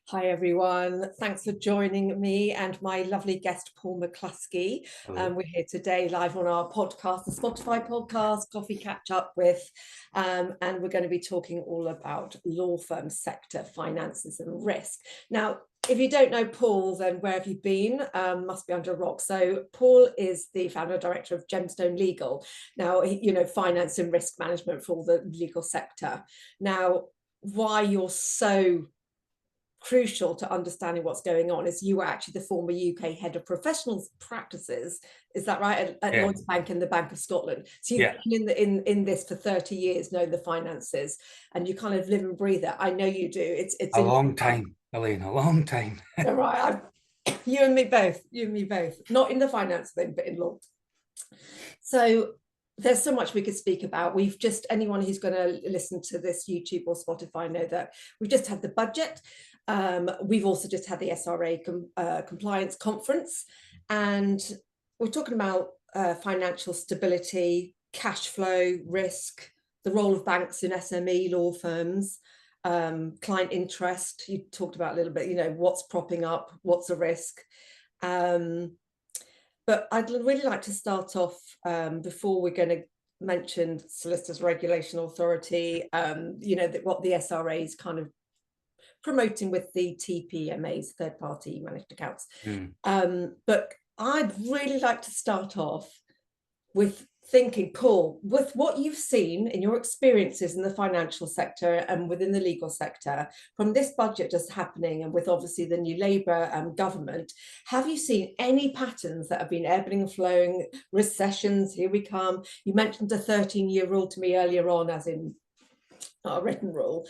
Hi everyone, thanks for joining me and my lovely guest Paul McCluskey. We're here today live on our podcast, the Spotify podcast, Coffee Catch Up with, and we're going to be talking all about law firm sector finances and risk. Now, if you don't know Paul, then where have you been? Must be under a rock. So Paul is the founder and director of Gemstone Legal. Now, finance and risk management for all the legal sector. Now, why you're so crucial to understanding what's going on is you were actually the former UK head of professional practices, is that right, at Lloyds Bank and the Bank of Scotland. So you've been in this for 30 years, know the finances, and you kind of live and breathe it. I know you do. It's a long time, Elaine, a long time. Right, you and me both, not in the finance thing but in law. So there's so much we could speak about. We've just, anyone who's going to listen to this YouTube or Spotify know that we've just had the budget. We've also just had the SRA compliance conference, and we're talking about financial stability, cash flow, risk, the role of banks in SME law firms, client interest. You talked about a little bit, what's propping up, what's a risk. But I'd really like to start off, before we're going to mention Solicitors Regulation Authority, what the SRA is kind of promoting with the TPMAs, third party managed accounts. But I'd really like to start off with thinking, Paul, with what you've seen in your experiences in the financial sector and within the legal sector from this budget just happening, and with obviously the new Labour government, have you seen any patterns that have been ebbing and flowing, recessions, here we come? You mentioned a 13-year rule to me earlier on, as in our written rule.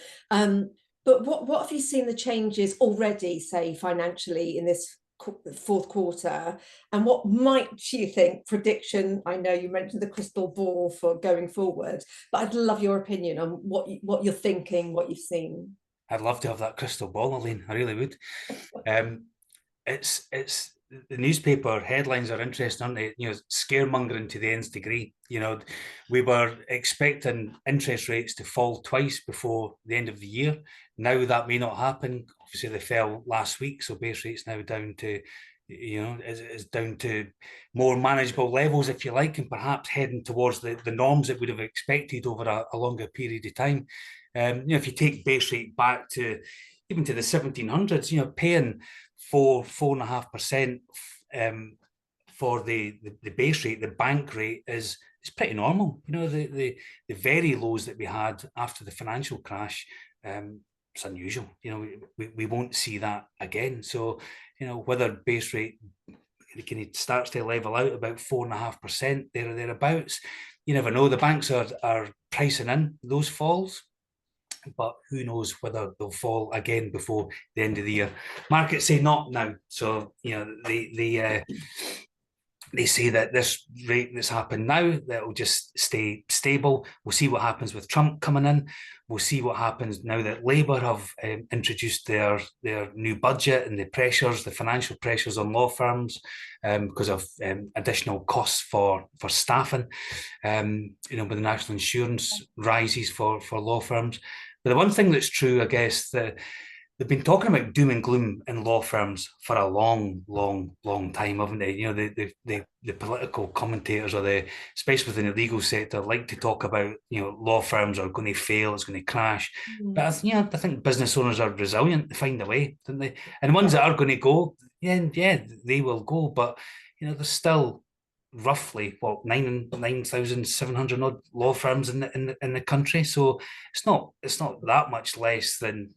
But what have you seen the changes already, say, financially in this fourth quarter, and what might you think prediction? I know you mentioned the crystal ball for going forward, but I'd love your opinion on what you're thinking, what you've seen. I'd love to have that crystal ball, Elaine. I really would. It's the newspaper headlines are interesting, aren't they? Scaremongering to the nth degree. We were expecting interest rates to fall twice before the end of the year. Now that may not happen. Obviously, they fell last week, so base rates now down to, is down to more manageable levels, if you like, and perhaps heading towards the norms that we'd have expected over a longer period of time. If you take base rate back to even to the 1700s, paying 4.5% for the base rate, the bank rate is pretty normal. The very lows that we had after the financial crash, it's unusual. We won't see that again. So, whether base rate starts to level out about 4.5% there or thereabouts, you never know. The banks are pricing in those falls, but who knows whether they'll fall again before the end of the year. Markets say not now. So, they say that this rate that's happened now, that will just stay stable. We'll see what happens with Trump coming in. We'll see what happens now that Labour have introduced their new budget, and the financial pressures on law firms because of additional costs for staffing, with the national insurance rises for law firms. But the one thing that's true, I guess, that they've been talking about doom and gloom in law firms for a long, long, long time, haven't they? The political commentators, especially within the legal sector, like to talk about, law firms are going to fail, it's going to crash. But I think business owners are resilient. They find a way, don't they? And the ones that are going to go, they will go. But there's still roughly 9,700 odd law firms in the country. So it's not that much less than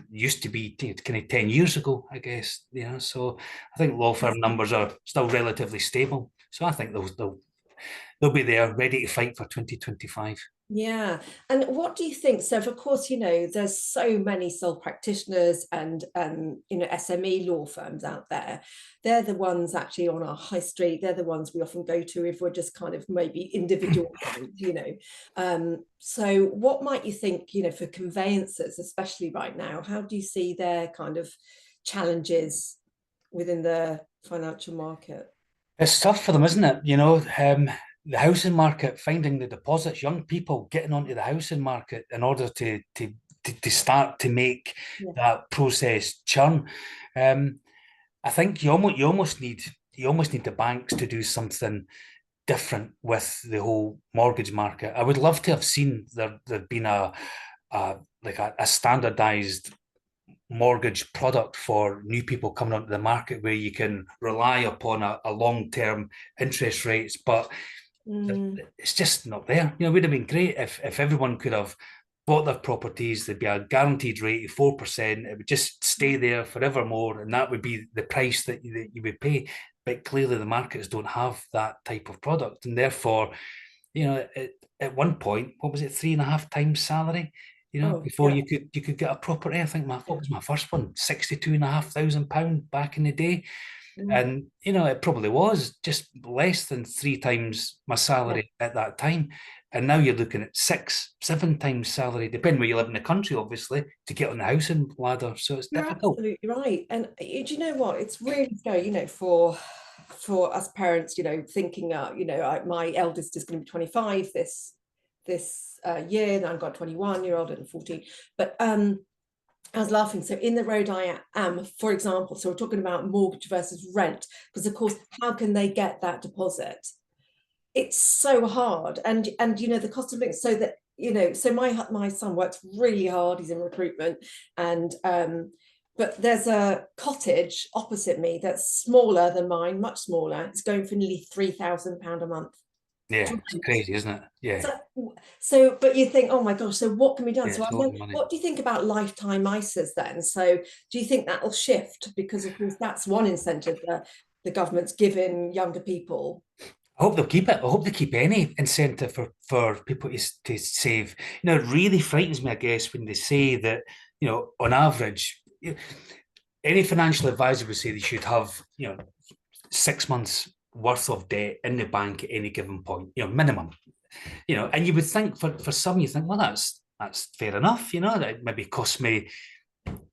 used to be kind of 10 years ago, I guess. So I think law firm numbers are still relatively stable. So I think they'll be there ready to fight for 2025. Yeah. And what do you think? So, of course, there's so many sole practitioners and, SME law firms out there. They're the ones actually on our high street. They're the ones we often go to if we're just kind of maybe individual So what might you think, for conveyancers, especially right now, how do you see their kind of challenges within the financial market? It's tough for them, isn't it? The housing market, finding the deposits, young people getting onto the housing market in order to to start to make that process churn. I think you almost need the banks to do something different with the whole mortgage market. I would love to have seen there been a standardized mortgage product for new people coming onto the market where you can rely upon a long-term interest rates, but it's just not there. You know, it would have been great if everyone could have bought their properties. There'd be a guaranteed rate of 4%. It would just stay there forevermore, and that would be the price that you would pay. But clearly, the markets don't have that type of product, and therefore, you know, at one point, what was it, 3.5 times salary? You know, before you could get a property. I think what was my first one? £62,500 back in the day. And, you know, it probably was just less than 3 times my salary at that time. And now you're looking at 6, 7 times salary, depending where you live in the country, obviously, to get on the housing ladder. So it's difficult. Absolutely right. And do you know what? It's really scary, you know, for us parents, you know, thinking, you know, my eldest is going to be 25 this year, and I've got a 21-year-old and 14. But I was laughing. So in the road I am, for example, so we're talking about mortgage versus rent, because of course, how can they get that deposit? It's so hard. And you know, the cost of living, so that, you know, so my son works really hard. He's in recruitment, and but there's a cottage opposite me that's smaller than mine, much smaller. It's going for nearly £3,000 a month. Yeah, it's crazy, isn't it? Yeah. So, but you think, oh my gosh, so what can be done? So what do you think about lifetime ISAs then? So do you think that'll shift? Because of course, that's one incentive that the government's giving younger people. I hope they'll keep it. I hope they keep any incentive for people to save. You know, it really frightens me, I guess, when they say that, you know, on average, any financial advisor would say they should have, you know, 6 months worth of debt in the bank at any given point, you know, minimum. You know, and you would think for some, you think, well, that's fair enough. You know, that maybe cost me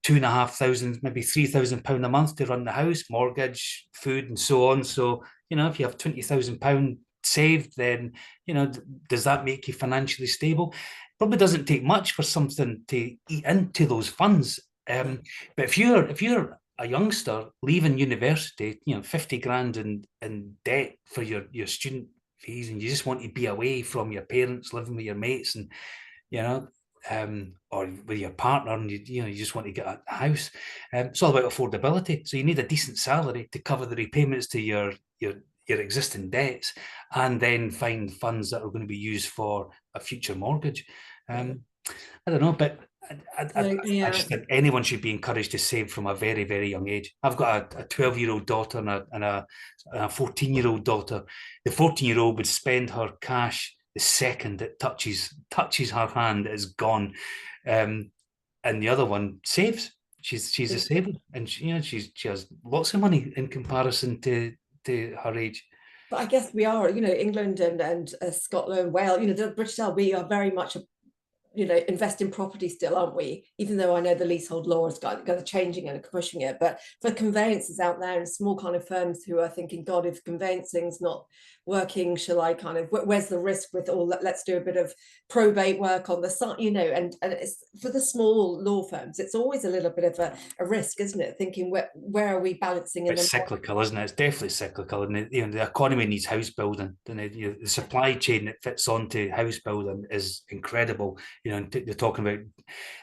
£2,500, maybe £3,000 a month to run the house, mortgage, food, and so on. So, you know, if you have £20,000 saved, then, you know, does that make you financially stable? Probably doesn't take much for something to eat into those funds. But if you're a youngster leaving university, you know, 50 grand in debt for your student fees, and you just want to be away from your parents, living with your mates, and, you know, or with your partner, and you just want to get a house. It's all about affordability. So you need a decent salary to cover the repayments to your existing debts, and then find funds that are going to be used for a future mortgage. I don't know, but I just think anyone should be encouraged to save from a very, very young age. I've got a 12-year-old daughter and a 14-year-old daughter. The 14-year-old would spend her cash the second it touches her hand, is gone. And the other one saves. She's a saver, and she has lots of money in comparison to her age. But I guess we are, you know, England and Scotland, Wales, you know, the British Isles, we are very much you know, invest in property still, aren't we? Even though I know the leasehold law is going to changing and pushing it, but for conveyancers out there and small kind of firms who are thinking, God, if conveyancing's not working, shall I kind of, where's the risk with all that? Let's do a bit of probate work on the side, you know, and it's for the small law firms, it's always a little bit of a risk, isn't it? Thinking where are we balancing? It's cyclical, isn't it? It's definitely cyclical, and the economy needs house building, and the supply chain that fits onto house building is incredible. You know, they're talking about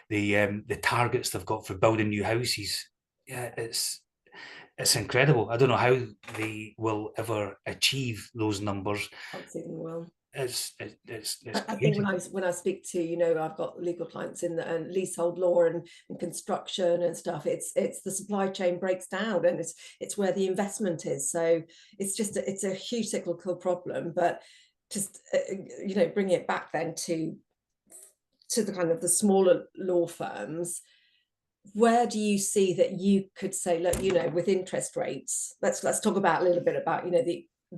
the targets they've got for building new houses. Yeah, it's incredible. I don't know how they will ever achieve those numbers. I don't think they will. It's I think when I speak to, you know, I've got legal clients in the leasehold law and construction and stuff, it's the supply chain breaks down, and it's where the investment is. So it's just it's a huge cyclical problem. But just you know, bring it back then to the kind of the smaller law firms, where do you see that you could say, look, you know, with interest rates, let's talk about a little bit about, you know,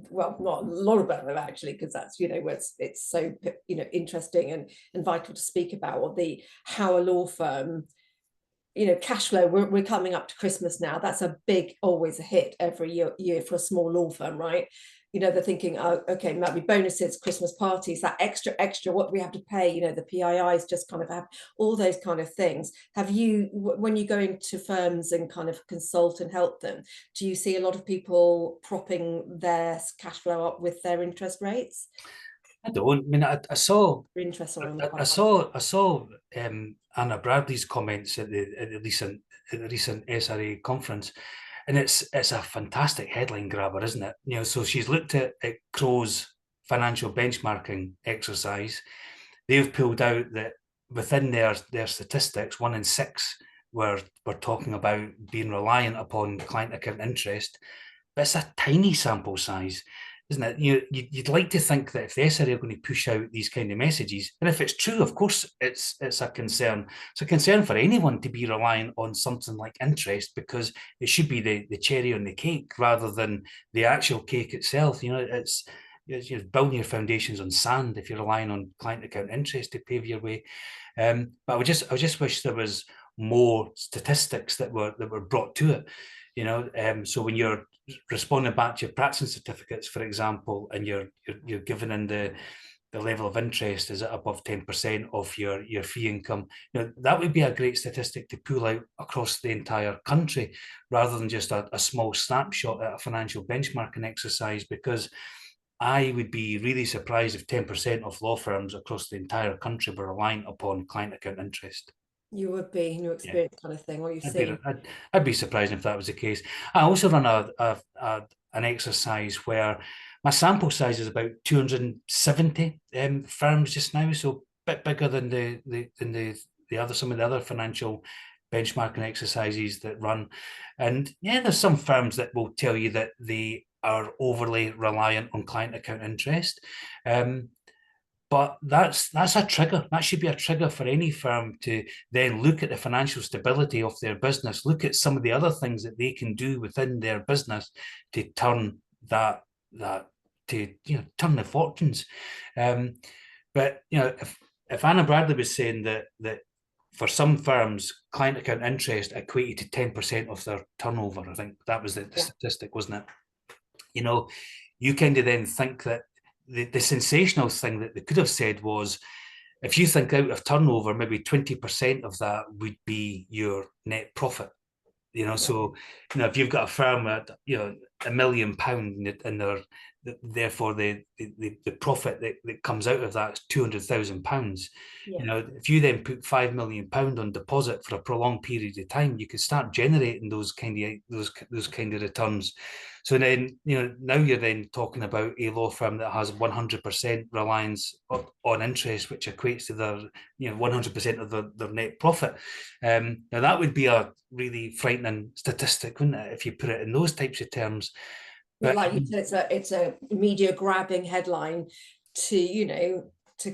well, not a lot about them actually, because that's, you know, where it's so, you know, interesting and vital to speak about, or how a law firm, you know, cash flow. We're coming up to Christmas now. That's always a hit every year for a small law firm, right? you know, they're thinking, oh, okay, might be bonuses, Christmas parties, that extra what we have to pay, you know, the PIIs just kind of have all those kind of things. Have you, when you go into firms and kind of consult and help them, do you see a lot of people propping their cash flow up with their interest rates? I don't. I mean, I saw, Interest on I saw Anna Bradley's comments at the recent SRA conference, and it's a fantastic headline grabber, isn't it? You know, so she's looked at Crow's financial benchmarking exercise. They've pulled out that within their statistics, 1 in 6 were talking about being reliant upon client account interest, but it's a tiny sample size, isn't it? You'd like to think that if the SRA are going to push out these kind of messages, and if it's true, of course, it's a concern. It's a concern for anyone to be relying on something like interest, because it should be the cherry on the cake rather than the actual cake itself. You know, it's you're building your foundations on sand if you're relying on client account interest to pave your way. But I just wish there was more statistics that were brought to it. You know, so when you're responding back to your practicing certificates, for example, and you're giving in the level of interest is at above 10% of your fee income, you know, that would be a great statistic to pull out across the entire country rather than just a small snapshot at a financial benchmarking exercise, because I would be really surprised if 10% of law firms across the entire country were reliant upon client account interest. You would be in your experience, kind of thing, what you've seen. I'd be surprised if that was the case. I also run an exercise where my sample size is about 270 firms just now, so a bit bigger than some of the other financial benchmarking exercises that run. And yeah, there's some firms that will tell you that they are overly reliant on client account interest. But that's a trigger. That should be a trigger for any firm to then look at the financial stability of their business, look at some of the other things that they can do within their business to turn turn the fortunes. But you know, if Anna Bradley was saying that for some firms, client account interest equated to 10% of their turnover, I think that was the statistic, wasn't it? You know, you kind of then think that the sensational thing that they could have said was, if you think out of turnover, maybe 20% of that would be your net profit. You know, so you know, if you've got a firm at £1 million and therefore the profit that comes out of that is £200,000. You know, if you then put £5 million on deposit for a prolonged period of time, you could start generating those kind of returns. So then, you know, now you're then talking about a law firm that has 100% reliance on interest, which equates to their 100% of their net profit. Now that would be a really frightening statistic, wouldn't it, if you put it in those types of terms? But like you said, it's a media grabbing headline to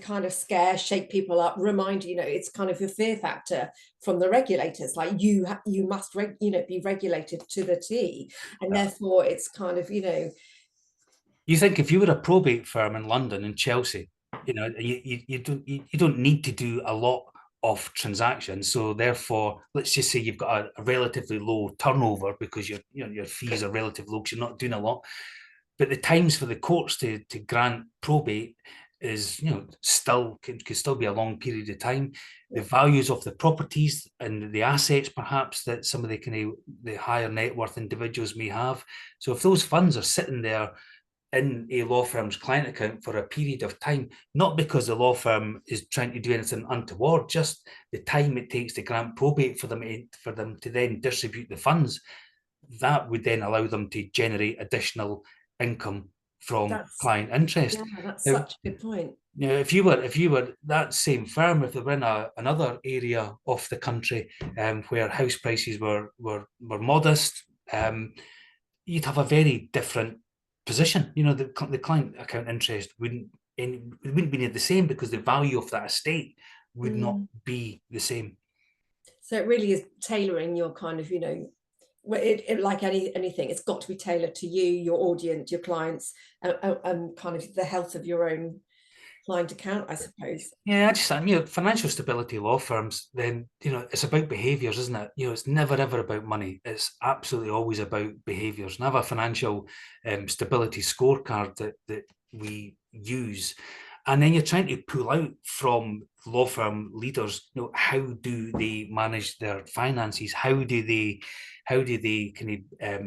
kind of shake people up, remind it's kind of a fear factor from the regulators, like you must be regulated to the T, and therefore it's kind of you think if you were a probate firm in London and Chelsea, you don't need to do a lot of transactions, so therefore let's just say you've got a relatively low turnover because your fees are relatively low because you're not doing a lot, but the times for the courts to grant probate is could still be a long period of time. The values of the properties and the assets perhaps that some of the higher net worth individuals may have, so if those funds are sitting there in a law firm's client account for a period of time, not because the law firm is trying to do anything untoward, just the time it takes to grant probate for them to then distribute the funds, that would then allow them to generate additional income from client interest. Yeah, that's such a good point. If you were that same firm, if they were in another area of the country where house prices were modest, you'd have a very different position. The client account interest wouldn't be the same because the value of that estate would not be the same. So it really is tailoring your kind of like anything, it's got to be tailored to you, your audience, your clients, and kind of the health of your own blind account, I suppose. Yeah, financial stability law firms, then, it's about behaviors, isn't it? It's never ever about money. It's absolutely always about behaviors. And I have a financial stability scorecard that we use. And then you're trying to pull out from law firm leaders, how do they manage their finances? How do they kind of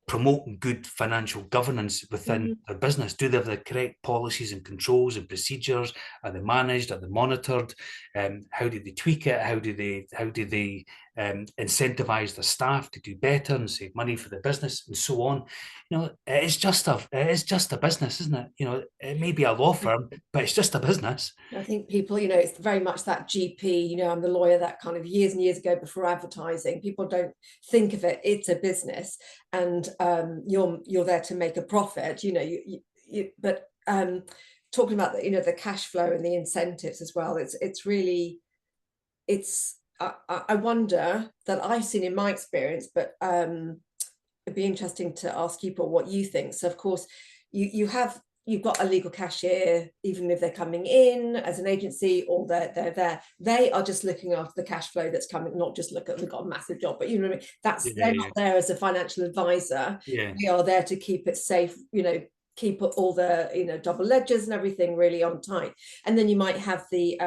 promote good financial governance within their business? Do they have the correct policies and controls and procedures? Are they managed? Are they monitored? How do they tweak it? How do they incentivize the staff to do better and save money for the business and so on? It is just a business, isn't it? It may be a law firm, but it's just a business. I think people, it's very much that GP, I'm the lawyer, that kind of years and years ago before advertising. People don't think of it. It's a business, and you're there to make a profit. But talking about the cash flow and the incentives as well. It's really, I wonder that I've seen in my experience, but it'd be interesting to ask you, Paul, what you think. So of course, you've got a legal cashier, even if they're coming in as an agency or they're there, they are just looking after the cash flow that's coming, not just look at, we've got a massive job, but you know what I mean? They're not there as a financial advisor. They are there to keep it safe, keep all the double ledgers and everything really on tight. And then you might have the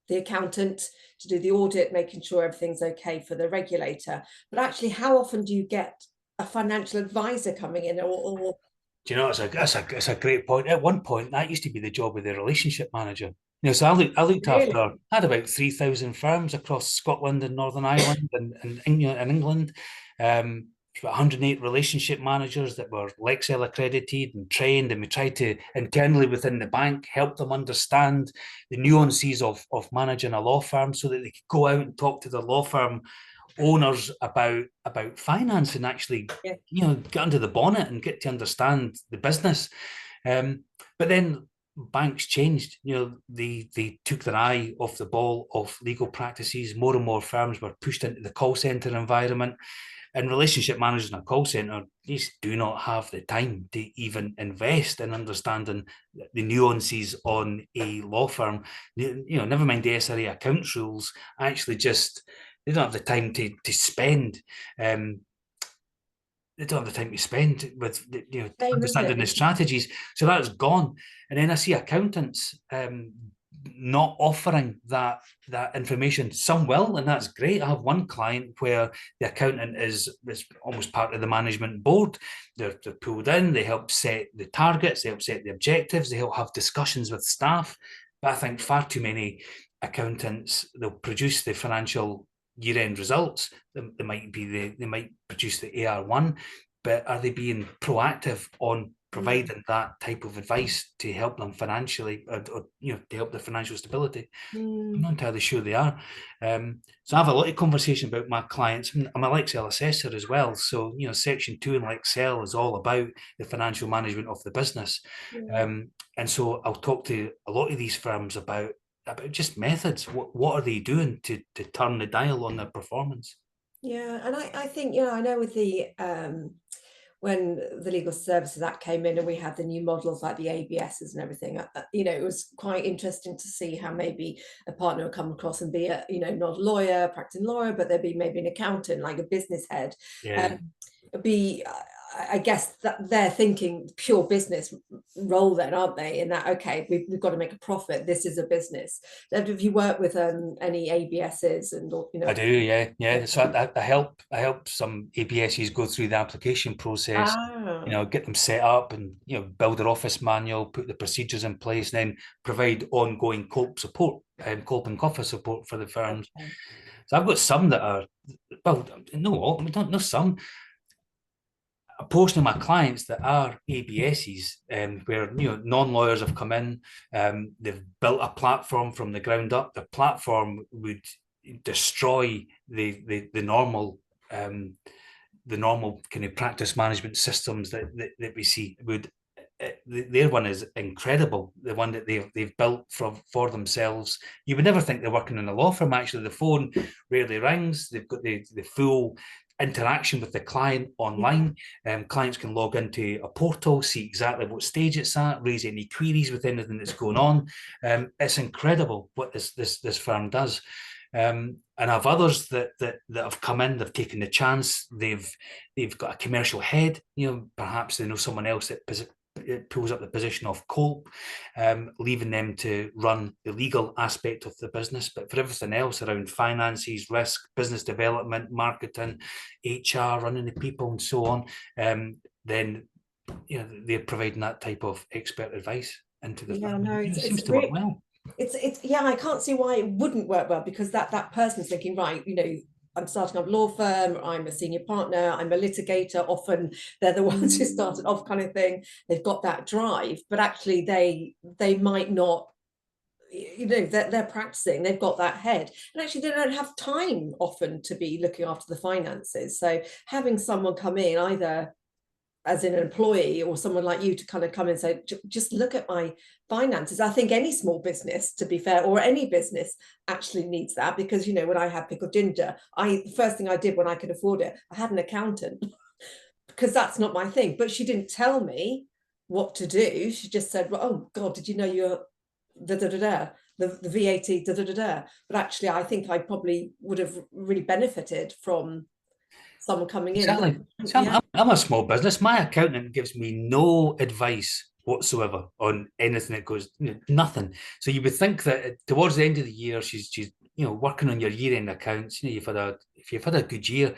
accountant to do the audit, making sure everything's okay for the regulator. But actually, how often do you get a financial advisor coming in, or do you know, it's a great point. At one point, that used to be the job of the relationship manager. So I looked really? after, I had about 3,000 firms across Scotland and Northern Ireland and England. About 108 relationship managers that were Lexel accredited and trained, and we tried to internally within the bank help them understand the nuances of managing a law firm so that they could go out and talk to the law firm owners about finance and actually get under the bonnet and get to understand the business. But then banks changed. They took their eye off the ball of legal practices. More and more firms were pushed into the call center environment, and relationship managers in a call center just do not have the time to even invest in understanding the nuances on a law firm. Never mind the SRA accounts rules. Actually, just they don't have the time to spend. They don't have the time to spend with understanding the strategies. So that's gone. And then I see accountants not offering that information. Some will, and that's great. I have one client where the accountant is almost part of the management board. They're pulled in, they help set the targets, they help set the objectives, they help have discussions with staff. But I think far too many accountants, they'll produce the financial year-end results. They might produce the AR1, but are they being proactive on providing that type of advice to help them financially, or to help their financial stability? I'm not entirely sure they are. So I have a lot of conversation about my clients. I'm a Lexel assessor as well. So, Section 2 in Lexel is all about the financial management of the business. And so I'll talk to a lot of these firms about just methods. What are they doing to turn the dial on their performance? Yeah, and I think, I know with the when the Legal Services Act came in and we had the new models like the ABSs and everything, it was quite interesting to see how maybe a partner would come across and be a, not a lawyer, practicing lawyer, but there'd be maybe an accountant, like a business head. It'd be, I guess that they're thinking pure business role then, aren't they? In that, okay, we've got to make a profit. This is a business. Have you worked with any ABSs and I do, yeah. So I help some ABSs go through the application process. Get them set up and build their office manual, put the procedures in place, and then provide ongoing COLP support and COLP and COFA support for the firms. Okay. So I've got some that are, well, no, some. A portion of my clients that are ABSs, where non-lawyers have come in, they've built a platform from the ground up. The platform would destroy the normal kind of practice management systems that we see. Their one is incredible. The one that they've built for themselves. You would never think they're working in a law firm. Actually, the phone rarely rings. They've got the full interaction with the client online. Clients can log into a portal, see exactly what stage it's at, raise any queries with anything that's going on. It's incredible what this firm does. And I've others that have come in, they've taken the chance, they've got a commercial head, perhaps they know someone else that it pulls up the position of Colt, leaving them to run the legal aspect of the business. But for everything else around finances, risk, business development, marketing, HR, running the people and so on, then they're providing that type of expert advice into the firm. It seems to work well. It's yeah, I can't see why it wouldn't work well, because that person's thinking, right, I'm starting up a law firm, I'm a senior partner, I'm a litigator. Often they're the ones who started off, kind of thing. They've got that drive, but actually they might not, they're practicing, they've got that head, and actually they don't have time often to be looking after the finances. So having someone come in, either as an employee or someone like you, to kind of come and say, just look at my finances. I think any small business, to be fair, or any business actually needs that, because when I had Pickled Ginger, the first thing I did when I could afford it, I had an accountant, because that's not my thing. But she didn't tell me what to do. She just said, well, oh God, did you know you're the VAT But actually I think I probably would have really benefited from someone coming in. Exactly. So I'm a small business. My accountant gives me no advice whatsoever on anything that goes, nothing. So you would think that towards the end of the year, she's working on your year-end accounts. If you've had a good year,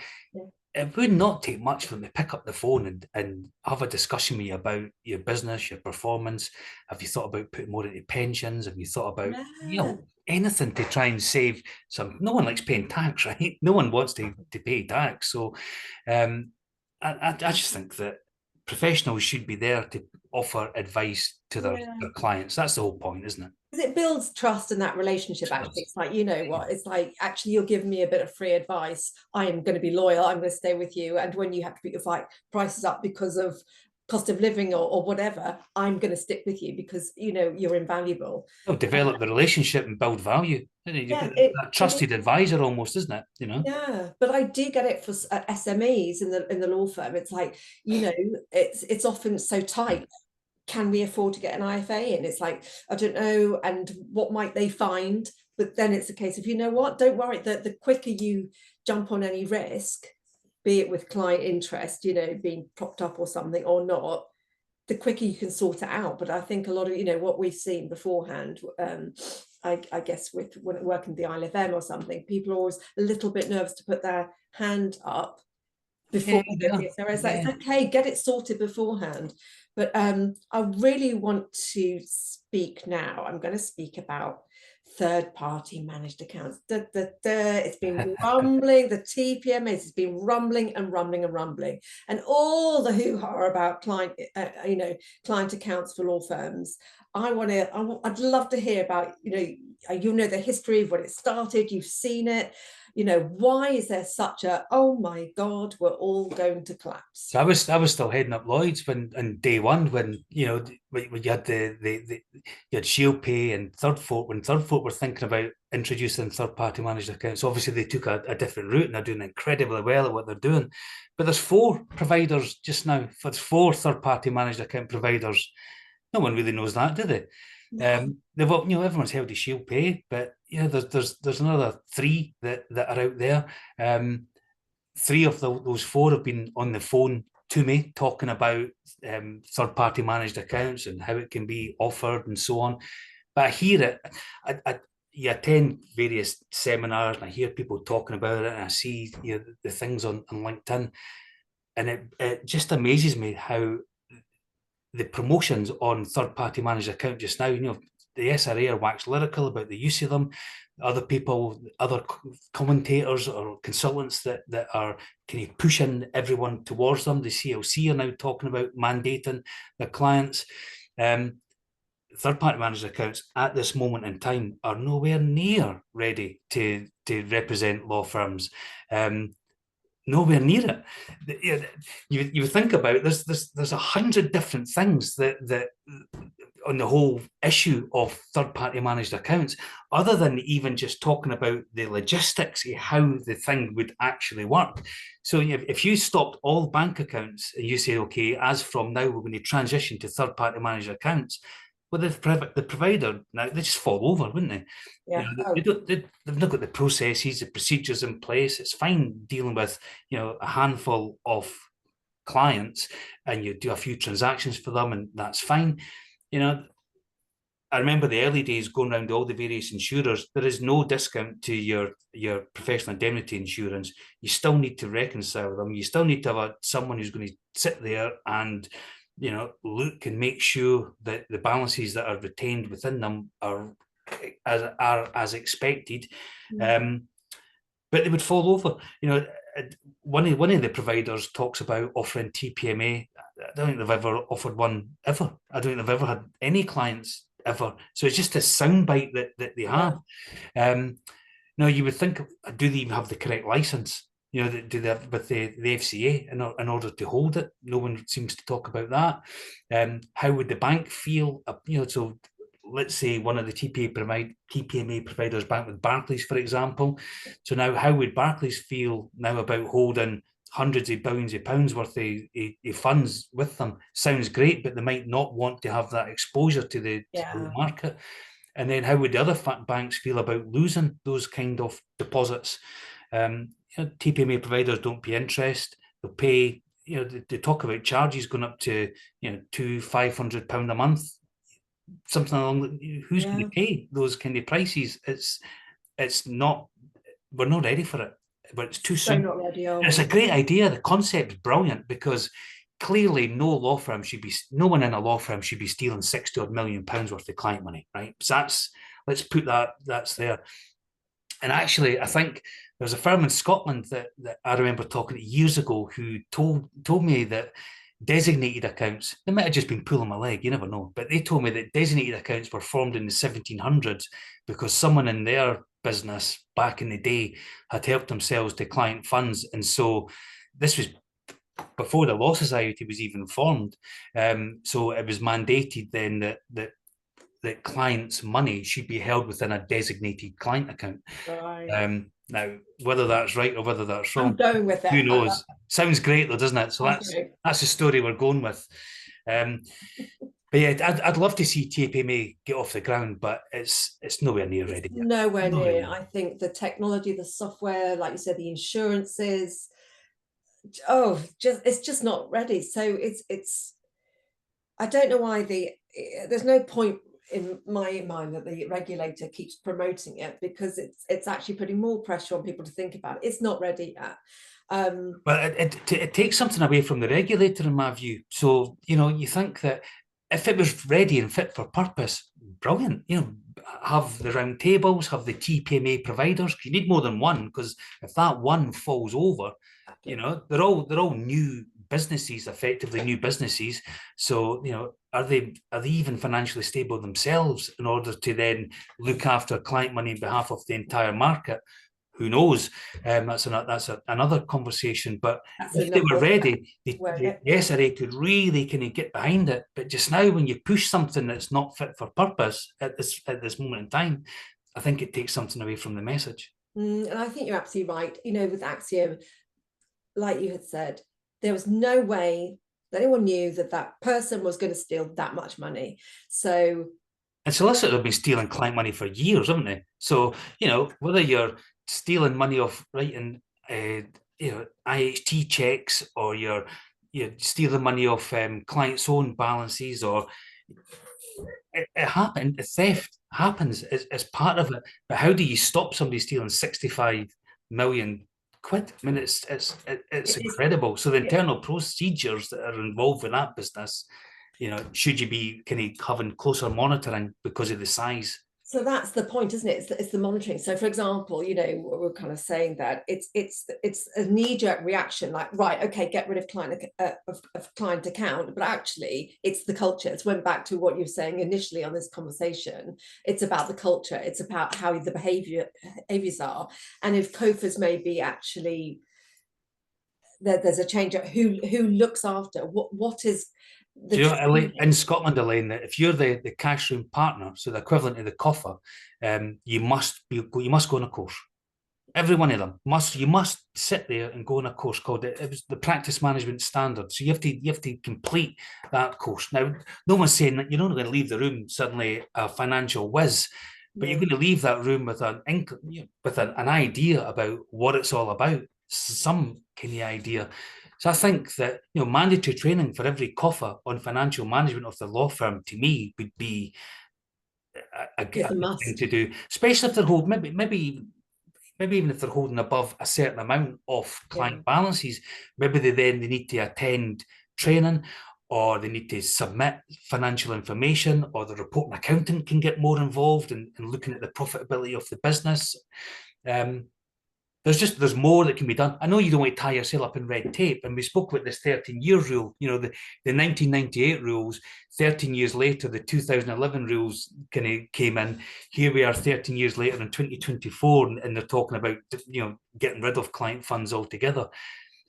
it would not take much for them to pick up the phone and have a discussion with you about your business, your performance. Have you thought about putting more into pensions? Have you thought about anything to try and save some? No one likes paying tax, right? No one wants to pay tax. So I just think that professionals should be there to offer advice to their clients. That's the whole point, isn't it? Because it builds trust in that relationship. Actually, it's like, it's like, actually you're giving me a bit of free advice, I am going to be loyal, I'm going to stay with you, and when you have to put your prices up because of cost of living or whatever, I'm going to stick with you because you're invaluable. Develop the relationship and build value. A trusted advisor almost, isn't it? Yeah, but I do get it for SMEs in the law firm. It's like, it's often so tight. Can we afford to get an IFA in? It's like, I don't know, and what might they find? But then it's a case of, what, don't worry, the quicker you jump on any risk, be it with client interest, being propped up or something or not, the quicker you can sort it out. But I think a lot of, what we've seen beforehand, I guess when working the Isle of M or something, people are always a little bit nervous to put their hand up before it's okay, get it sorted beforehand. But I really want to speak now. I'm going to speak about third-party managed accounts. It's been rumbling, the TPMs, it's been rumbling and rumbling and rumbling, and all the hoo-ha about client accounts for law firms. I'd love to hear about, the history of when it started. You've seen it. Why is there such a, oh my God, we're all going to collapse? So I was still heading up Lloyds on day one, when you had you had Shield Pay and Third Folk, when Third Folk were thinking about introducing third-party managed accounts. Obviously they took a different route and they're doing incredibly well at what they're doing. But there's 4 providers just now. There's 4 third-party managed account providers. No one really knows that, do they? No. Everyone's held to Shield Pay, but there's another 3 that are out there. 3 of those 4 have been on the phone to me talking about third-party managed accounts and how it can be offered and so on. But I hear it. You attend various seminars and I hear people talking about it, and I see the things on LinkedIn, and it just amazes me how the promotions on third-party managed account just now, the SRA are wax lyrical about the use of them. Other people, other commentators or consultants that are kind of pushing everyone towards them. The CLC are now talking about mandating their clients. Third-party managed accounts at this moment in time are nowhere near ready to represent law firms. Nowhere near it. You think about there's 100 different things that on the whole issue of third-party managed accounts, other than even just talking about the logistics of how the thing would actually work. So if you stopped all bank accounts and you say, okay, as from now, we're going to transition to third-party managed accounts, well, the provider, now they just fall over, wouldn't they? Yeah. They've not got the processes, the procedures in place. It's fine dealing with, a handful of clients and you do a few transactions for them, and that's fine. I remember the early days going around to all the various insurers. There is no discount to your professional indemnity insurance. You still need to reconcile them. You still need to have someone who's going to sit there and look and make sure that the balances that are retained within them are as expected. But they would fall over. One of the providers talks about offering TPMA. I don't think they've ever offered one ever. I don't think they've ever had any clients ever. So it's just a soundbite that they have. Now you would think, do they even have the correct license? Do they have with the FCA in order to hold it? No one seems to talk about that. How would the bank feel? So let's say one of the TPMA providers bank with Barclays, for example. So now how would Barclays feel now about holding hundreds of billions of pounds worth of funds with them? Sounds great, but they might not want to have that exposure to the market. And then how would the other banks feel about losing those kind of deposits? TPMA providers don't pay interest. They'll pay, they talk about charges going up to, £200-500 a month. Something along who's going to pay those kind of prices? It's not, we're not ready for it, but it's too soon. Not ready, it's a great idea. The concept's brilliant because clearly no one in a law firm should be stealing 60 odd million pounds worth of client money, right? So let's put that's there. And actually, I think there's a firm in Scotland that I remember talking to years ago who told me that designated accounts, they might have just been pulling my leg, you never know, but they told me that designated accounts were formed in the 1700s because someone in their business back in the day had helped themselves to client funds. And so this was before the Law Society was even formed. So it was mandated then that clients' money should be held within a designated client account. Right. Now, whether that's right or whether that's wrong, I'm going with it. Who knows? Sounds great though, doesn't it? So that's the story we're going with. But yeah, I'd love to see TPMA get off the ground, but it's nowhere near ready. Nowhere near. I think the technology, the software, like you said, the insurances, it's just not ready. So it's I don't know why there's no point in my mind that the regulator keeps promoting it, because it's actually putting more pressure on people to think about it. It's not ready yet. But it takes something away from the regulator, in my view. So, you think that if it was ready and fit for purpose, brilliant. Have the round tables, have the TPMA providers. You need more than one, because if that one falls over, they're all new businesses, effectively new businesses. So, are they even financially stable themselves in order to then look after client money on behalf of the entire market? Who knows? That's another conversation. But if they were ready, the SRA could really kind of get behind it. But just now, when you push something that's not fit for purpose at this moment in time, I think it takes something away from the message. And I think you're absolutely right. With Axiom, like you had said, there was no way that anyone knew that person was going to steal that much money. So, and solicitors have been stealing client money for years, haven't they? So, whether you're stealing money off writing, IHT checks, or you're stealing money off clients' own balances, or it happened. Theft happens as part of it. But how do you stop somebody stealing 65 million quid? I mean, it's incredible. So the internal procedures that are involved with that business, should you be kind of having closer monitoring because of the size? So that's the point, isn't it? It's the monitoring. So, for example, we're kind of saying that it's a knee-jerk reaction, like, right, okay, get rid of client account, but actually it's the culture. It's went back to what you're saying initially on this conversation. It's about the culture. It's about how the behaviors are, and if COFAs may be actually there's a change of who looks after what is. the Do you know, training. In Scotland, Elaine, that if you're the cash room partner, so the equivalent of the coffer, you must go on a course. Every one of them you must sit there and go on a course called it was the practice management standard. So you have to complete that course. Now, no one's saying that you're not going to leave the room suddenly a financial whiz, but you're going to leave that room with an idea about what it's all about, some kind of idea. So I think that mandatory training for every coffer on financial management of the law firm to me would be a good thing to do, especially if they're holding maybe even if they're holding above a certain amount of client balances. Maybe they need to attend training, or they need to submit financial information, or the reporting accountant can get more involved in looking at the profitability of the business. There's more that can be done. I know you don't want to tie yourself up in red tape, and we spoke about this 13-year rule. The 1998 rules. 13 years later, the 2011 rules kind of came in. Here we are, 13 years later in 2024, and they're talking about getting rid of client funds altogether.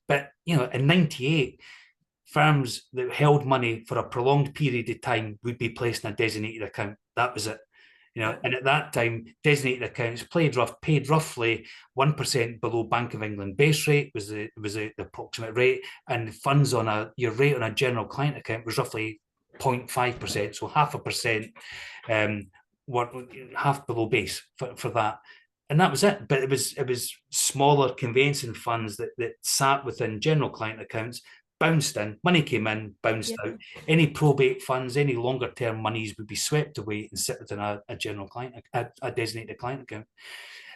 But in 98, firms that held money for a prolonged period of time would be placed in a designated account. That was it. And at that time, designated accounts paid roughly 1% below Bank of England base rate was the approximate rate, and funds on your rate on a general client account was roughly 0.5%, so 0.5%, half below base for that. And that was it. But it was smaller conveyancing funds that sat within general client accounts, bounced in, money came in, bounced out. Any probate funds, any longer term monies would be swept away and sit within a general client, a designated client account.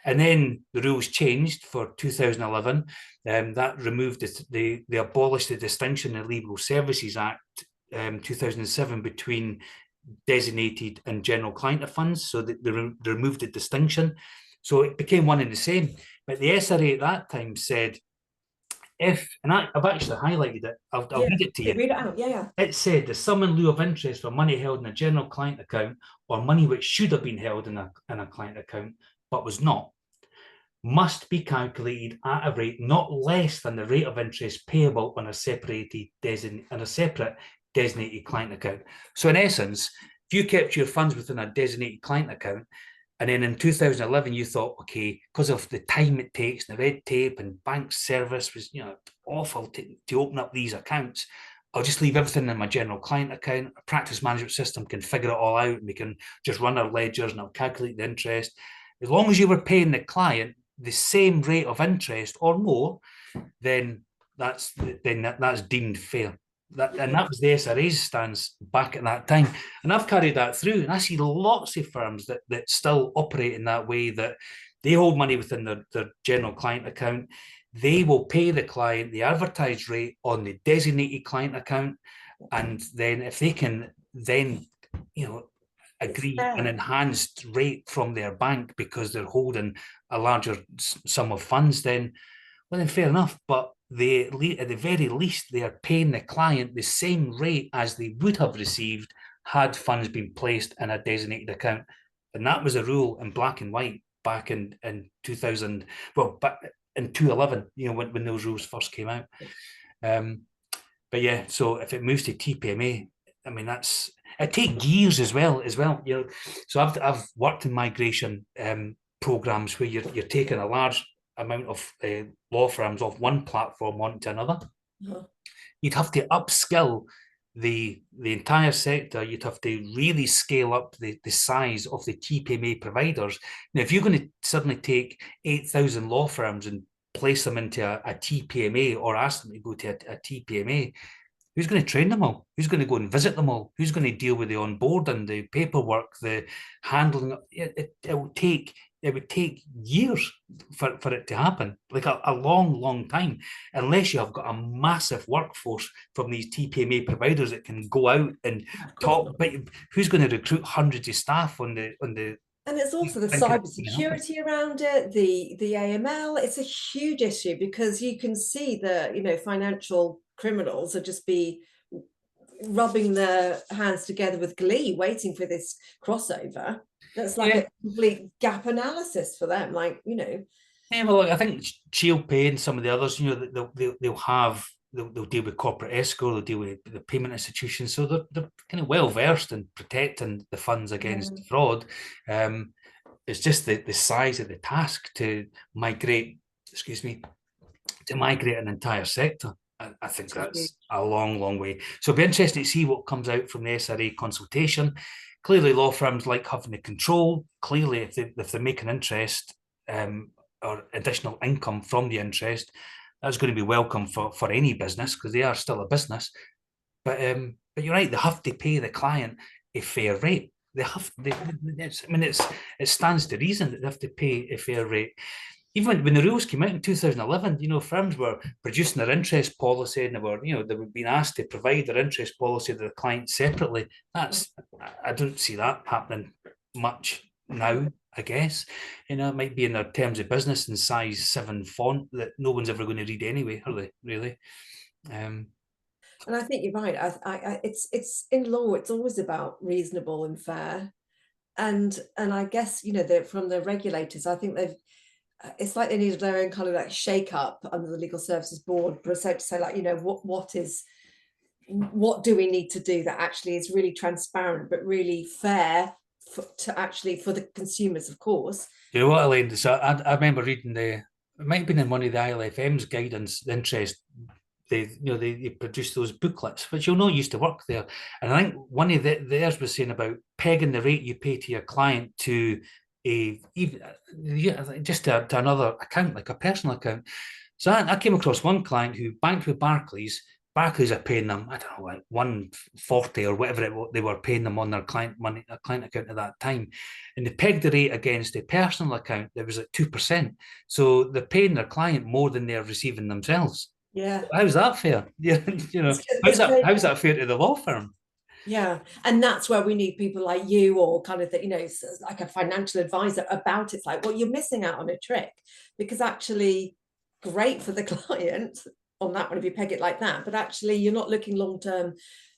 And then the rules changed for 2011. That removed they abolished the distinction in the Legal Services Act 2007 between designated and general client funds. So they removed the distinction. So it became one and the same. But the SRA at that time said, I've actually highlighted it. I'll read it to you. Read it out. It said the sum in lieu of interest for money held in a general client account, or money which should have been held in a client account but was not, must be calculated at a rate not less than the rate of interest payable on a separate designated client account. So in essence, if you kept your funds within a designated client account, and then in 2011, you thought, okay, because of the time it takes, the red tape and bank service was, awful to open up these accounts, I'll just leave everything in my general client account. A practice management system can figure it all out. And we can just run our ledgers and I'll calculate the interest. As long as you were paying the client the same rate of interest or more, then that's deemed fair. And that was the SRA's stance back at that time. And I've carried that through. And I see lots of firms that still operate in that way, that they hold money within their general client account. They will pay the client the advertised rate on the designated client account. And then if they can then, agree an enhanced rate from their bank because they're holding a larger sum of funds, then fair enough. But at the very least, they are paying the client the same rate as they would have received had funds been placed in a designated account. And that was a rule in black and white back in 2000, back in 2011, when those rules first came out. But yeah, so if it moves to TPMA, I mean, it takes years as well. So I've worked in migration programs where you're taking a large amount of law firms off one platform onto another. You'd have to upskill the entire sector. You'd have to really scale up the size of the TPMA providers. Now, if you're going to suddenly take 8,000 law firms and place them into a TPMA, or ask them to go to a TPMA, who's going to train them all? Who's going to go and visit them all? Who's going to deal with the onboarding, the paperwork, the handling? It would take years for it to happen, like a long time, unless you have got a massive workforce from these TPMA providers that can go out and talk. But who's going to recruit hundreds of staff on the? And it's also the cybersecurity around it, the AML. It's a huge issue because you can see that financial criminals are just be rubbing their hands together with glee, waiting for this crossover. That's like a complete gap analysis for them, Yeah, well, I think Shield Pay and some of the others, they'll have they'll deal with corporate escrow, they'll deal with the payment institutions, so they're kind of well versed in protecting the funds against fraud. It's just the size of the task to migrate, an entire sector. I think that's a long, long way. So it'll be interesting to see what comes out from the SRA consultation. Clearly, law firms like having the control. Clearly, if they make an interest or additional income from the interest, that's going to be welcome for any business, because they are still a business. But you're right, they have to pay the client a fair rate. They have. It stands to reason that they have to pay a fair rate. Even when the rules came out in 2011, firms were producing their interest policy, and they were being asked to provide their interest policy to the client separately. I don't see that happening much now, I guess. It might be in their terms of business in size 7 font that no one's ever going to read anyway, are they, really? And I think you're right. It's in law, it's always about reasonable and fair. And I guess, from the regulators, I think it's like they needed their own kind of like shake up under the Legal Services Board, to say like, what do we need to do that actually is really transparent but really fair for the consumers, of course. You know what, Elaine? So I remember reading it might have been in one of the ILFM's guidance, the interest. They produced those booklets, which used to work there. And I think one of theirs was saying about pegging the rate you pay to your client to to another account, like a personal account. So I came across one client who banked with Barclays. Barclays are paying them, I don't know, like 140 or whatever they were paying them on their client account at that time. And they pegged the rate against a personal account that was at 2%. So they're paying their client more than they're receiving themselves. Yeah. How's that fair? How's that fair to the law firm? Yeah, and that's where we need people like you, or kind of like a financial advisor about it. It's like, well, you're missing out on a trick, because actually, great for the client on that one if you peg it like that, but actually you're not looking long term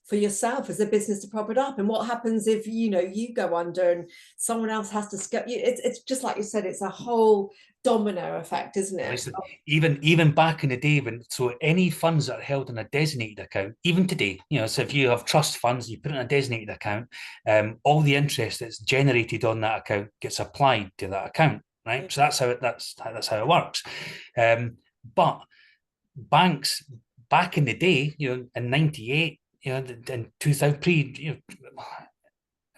for yourself as a business to prop it up. And what happens if you go under and someone else has to skip you? It's just like you said, it's a whole domino effect, isn't it? Listen, even back in the day, any funds that are held in a designated account, even today, so if you have trust funds, you put it in a designated account, all the interest that's generated on that account gets applied to that account, right? So that's how it works. But banks back in the day, in '98, in 2000,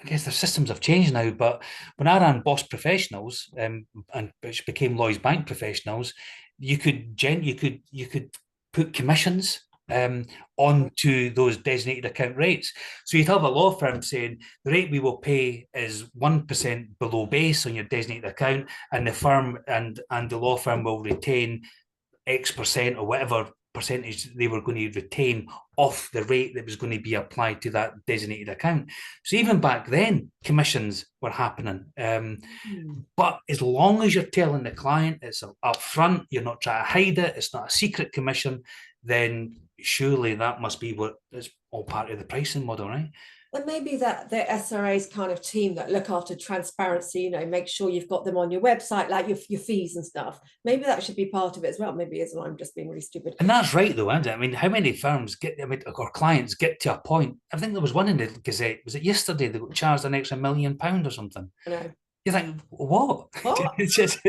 I guess the systems have changed now, but when I ran Boss Professionals, and which became Lloyds Bank Professionals, you could put commissions onto those designated account rates. So you'd have a law firm saying the rate we will pay is 1% below base on your designated account, and the firm and the law firm will retain X% or whatever percentage they were going to retain off the rate that was going to be applied to that designated account. So even back then, commissions were happening. But as long as you're telling the client it's up front, you're not trying to hide it, it's not a secret commission, then surely that must be what is all part of the pricing model, right? And maybe that the SRA's kind of team that look after transparency, make sure you've got them on your website, like your fees and stuff. Maybe that should be part of it as well. Maybe I'm just being really stupid. And that's right, though, isn't it? I mean, how many firms or clients get to a point? I think there was one in the Gazette. Was it yesterday? They got charged an extra £1 million or something. I know. You think, what? it's just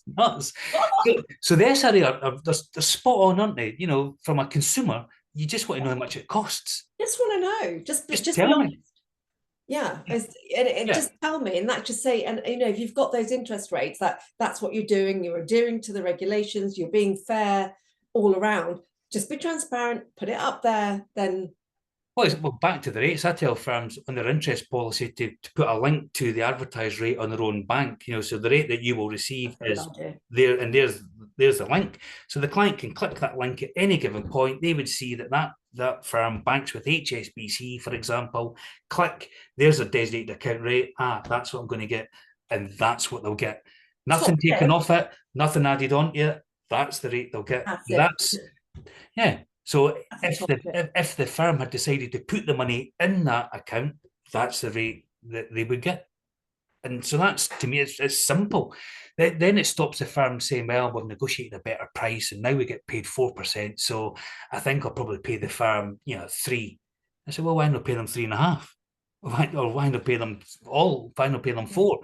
nuts. So the SRA they're spot on, aren't they? From a consumer, you just want to know how much it costs. Just want to know. Just tell me. Yeah, just tell me, and that just say, and if you've got those interest rates, that's what you're doing. You're adhering to the regulations. You're being fair all around. Just be transparent. Put it up there. Then. Well, back to the rates. I tell firms on their interest policy to put a link to the advertised rate on their own bank. So the rate that you will receive is there, and there's the link. So the client can click that link at any given point. They would see that firm banks with HSBC, for example. Click, there's a designated account rate. That's what I'm going to get, and that's what they'll get. Nothing taken off it, nothing added on it. That's the rate they'll get. Yeah. So if the firm had decided to put the money in that account, that's the rate that they would get. And so that's, to me, it's simple. Then it stops the firm saying, well, we've negotiated a better price and now we get paid 4%. So I think I'll probably pay the firm, 3. I said, well, why not pay them 3.5? Why not pay them all? Why not pay them 4?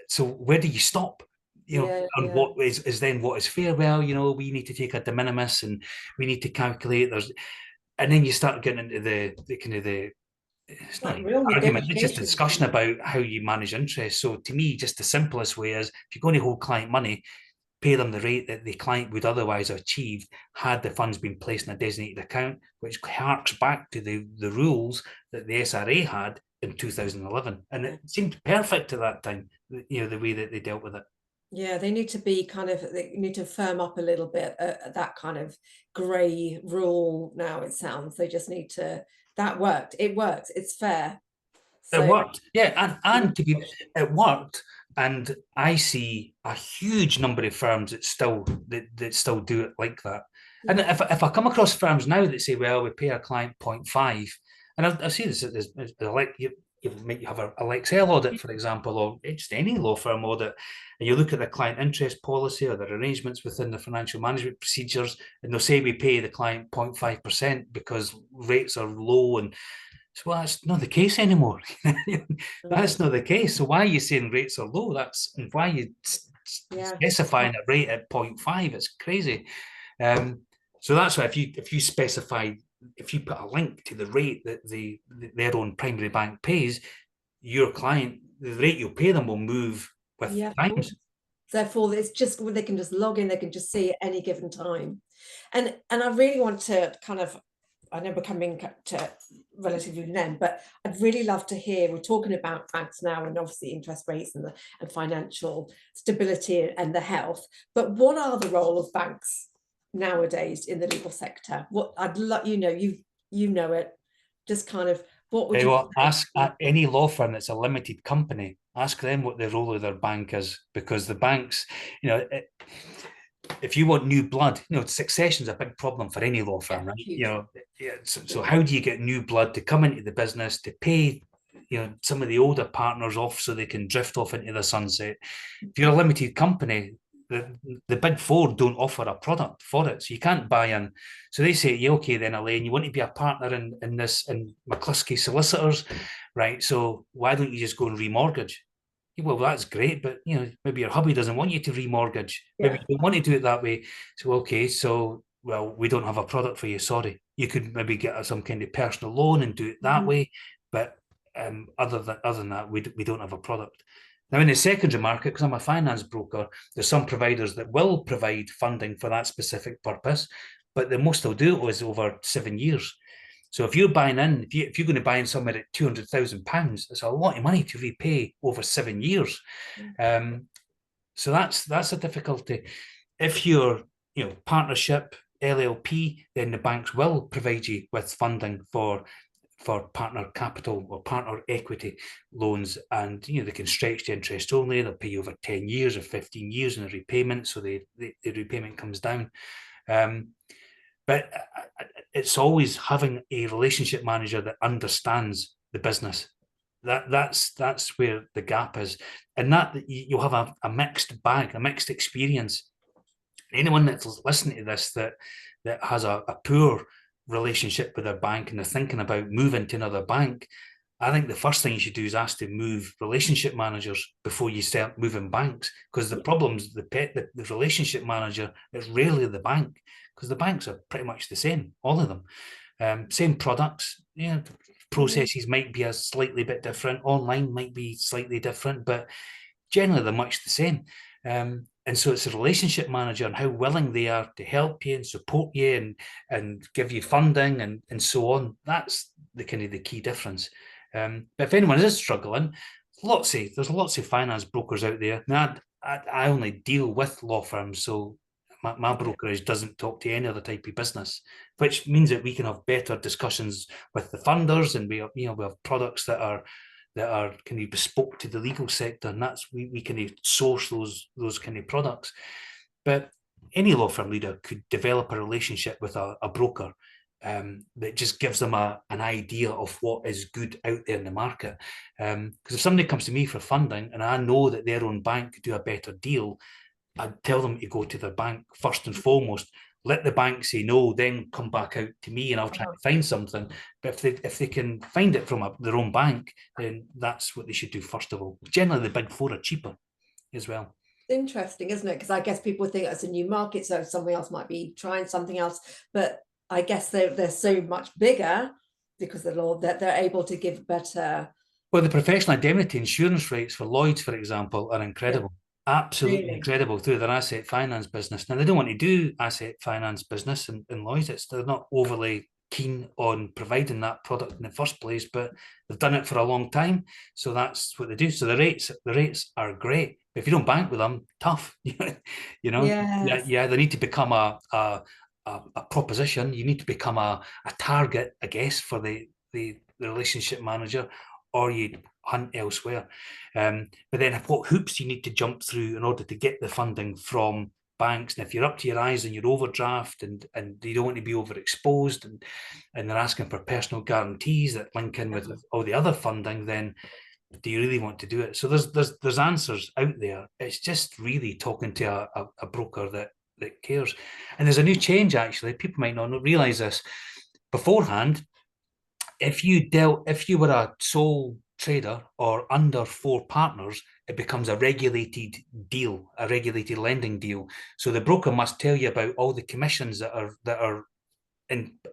So where do you stop? And what is then what is fair? Well, we need to take a de minimis and we need to calculate. And then you start getting into the kind of it's not even an argument, it's just a discussion about how you manage interest. So to me, just the simplest way is, if you're going to hold client money, pay them the rate that the client would otherwise have achieved had the funds been placed in a designated account, which harks back to the rules that the SRA had in 2011. And it seemed perfect at that time, the way that they dealt with it. Yeah, they need to be they need to firm up a little bit that kind of grey rule now, it sounds. They just need to, that worked. It works. It's fair. It worked. Yeah, and it worked. And I see a huge number of firms that still do it like that. And if I come across firms now that say, well, we pay our client 0.5, and I see this as like you have a Lexel audit, for example, or just any law firm audit, and you look at the client interest policy or their arrangements within the financial management procedures, and they'll say we pay the client 0.5% because rates are low. And so, well, that's not the case anymore. That's not the case. So why are you saying rates are low? And why are you specifying a rate at 0.5? It's crazy. So that's why if you specify, if you put a link to the rate that their own primary bank pays, your client, the rate you'll pay them will move with times. Therefore, it's just, they can just log in, they can just see at any given time. And I really want to I know we're coming to relatively an end, but I'd really love to hear, we're talking about banks now and obviously interest rates and financial stability and the health, but what are the role of banks nowadays in the legal sector? What I'd love, you know it, just kind of, what would you ask any law firm that's a limited company, ask them what the role of their bank is, because the banks, if you want new blood, succession is a big problem for any law firm, right? So how do you get new blood to come into the business, to pay, some of the older partners off so they can drift off into the sunset? If you're a limited company, the big four don't offer a product for it, so you can't buy in. So they say, yeah, okay, then Elaine, you want to be a partner in McCluskey solicitors, right? So why don't you just go and remortgage? Well, that's great, but maybe your hubby doesn't want you to remortgage. Maybe you don't want to do it that way. So okay, well, we don't have a product for you. Sorry, you could maybe get some kind of personal loan and do it that way, but other than that, we don't have a product. Now, in the secondary market, because I'm a finance broker, there's some providers that will provide funding for that specific purpose, but the most they'll do is over 7 years. So if you're buying in, if you're going to buy in somewhere at £200,000, it's a lot of money to repay over 7 years. So that's a difficulty. If you're, partnership, LLP, then the banks will provide you with funding for partner capital or partner equity loans, and they can stretch the interest only. They'll pay you over 10 years or 15 years in a repayment, so the repayment comes down. But it's always having a relationship manager that understands the business. That's where the gap is, and that you'll have a mixed bag, a mixed experience. Anyone that's listening to this that has a poor relationship with their bank and they're thinking about moving to another bank, I think the first thing you should do is ask to move relationship managers before you start moving banks, because the problems, the relationship manager is rarely the bank, because the banks are pretty much the same, all of them. Same products, processes might be a slightly bit different, online might be slightly different, but generally they're much the same. And so it's a relationship manager and how willing they are to help you and support you and give you funding and so on. That's the kind of the key difference. But if anyone is struggling, there's lots of finance brokers out there. Now, I only deal with law firms, so my brokerage doesn't talk to any other type of business, which means that we can have better discussions with the funders, and we have products that are kind of bespoke to the legal sector, and that's we can source those kind of products. But any law firm leader could develop a relationship with a broker that just gives them an idea of what is good out there in the market. Because if somebody comes to me for funding and I know that their own bank could do a better deal, I'd tell them to go to their bank first and foremost. Let the bank say no, then come back out to me and I'll try to find something. But if they can find it from their own bank, then that's what they should do first of all. Generally, the big four are cheaper as well. Interesting, isn't it? Because I guess people think it's a new market, so somebody else might be trying something else. But I guess they're so much bigger because of the law that they're able to give better. Well, the professional indemnity insurance rates for Lloyds, for example, are incredible. Absolutely Really? incredible through their asset finance business. Now, they don't want to do asset finance business in Lloyds. They're not overly keen on providing that product in the first place, but they've done it for a long time. So that's what they do. So the rates are great. But if you don't bank with them, tough. You know, Yes. yeah, they need to become a proposition. You need to become a target, I guess, for the relationship manager, or you hunt elsewhere. But then what hoops you need to jump through in order to get the funding from banks. And if you're up to your eyes in your overdraft and you don't want to be overexposed and they're asking for personal guarantees that link in with all the other funding, then do you really want to do it? So there's answers out there. It's just really talking to a broker that cares. And there's a new change, actually. People might not realize this. Beforehand, if you were a sole trader or under 4 partners, it becomes a regulated deal, a regulated lending deal. So the broker must tell you about all the commissions that are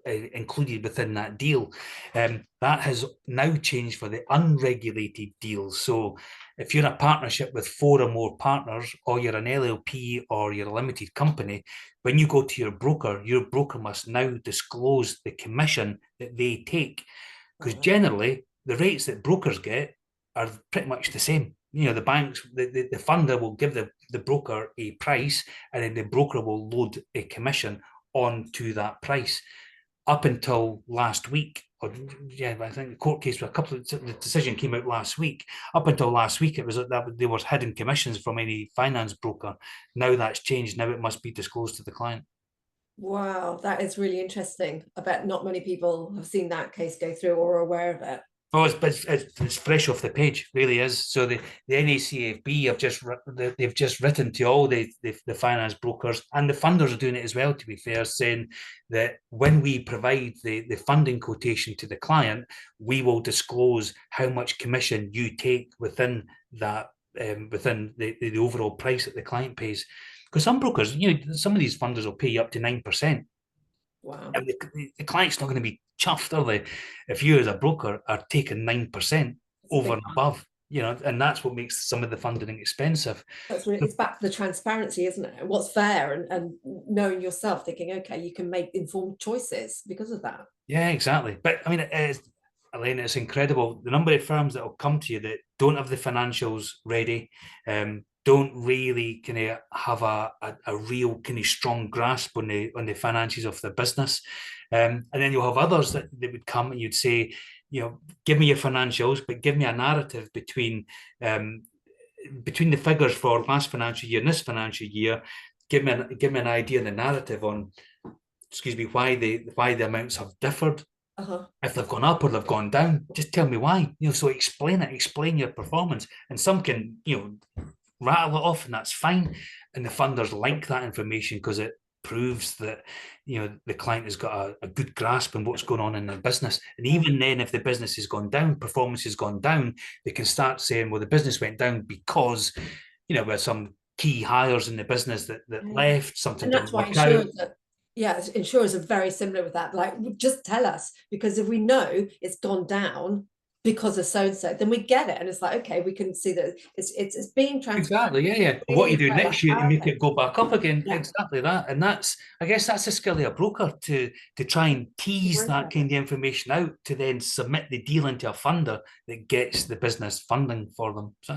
included within that deal. That has now changed for the unregulated deals. So if you're a partnership with 4 or more partners, or you're an LLP or you're a limited company, when you go to your broker must now disclose the commission that they take. Because generally, the rates that brokers get are pretty much the same. You know, the banks, the funder will give the broker a price, and then the broker will load a commission onto that price. Up until last week, or yeah, I think the court case with the decision came out last week. Up until last week, it was that there was hidden commissions from any finance broker. Now that's changed. Now it must be disclosed to the client. Wow, that is really interesting. I bet not many people have seen that case go through or are aware of it. Oh, it's fresh off the page, really is. So the NACFB they've just written to all the finance brokers, and the funders are doing it as well, to be fair, saying that when we provide the funding quotation to the client, we will disclose how much commission you take within that within the overall price that the client pays. Because some brokers, some of these funders will pay you up to 9%. Wow. And the client's not going to be chuffed, are they? If you as a broker are taking 9% over and above, and that's what makes some of the funding expensive. It's back to the transparency, isn't it? What's fair and knowing yourself, thinking, okay, you can make informed choices because of that. Yeah, exactly. But I mean, Elaine, it's incredible the number of firms that will come to you that don't have the financials ready, don't really kind of have a real kind of strong grasp on the finances of the business, and then you'll have others that would come and you'd say, give me your financials, but give me a narrative between the figures for last financial year and this financial year. Give me an idea of the narrative on, why the amounts have differed. If they've gone up or they've gone down, just tell me why. So explain your performance. And some can, rattle it off, and that's fine. And the funders like that information because it proves that the client has got a good grasp on what's going on in their business. And even then, if the business has gone down, performance has gone down, they can start saying, well, the business went down because with some key hires in the business that left, something didn't work out. Insurers are very similar with that. Like, just tell us, because if we know it's gone down because of so and so, then we get it, and it's like, okay, we can see that it's being transparent. Exactly, yeah. What you do next year to make it go back up again, exactly that. And I guess that's the skill of a broker to try and tease that kind of information out to then submit the deal into a funder that gets the business funding for them. So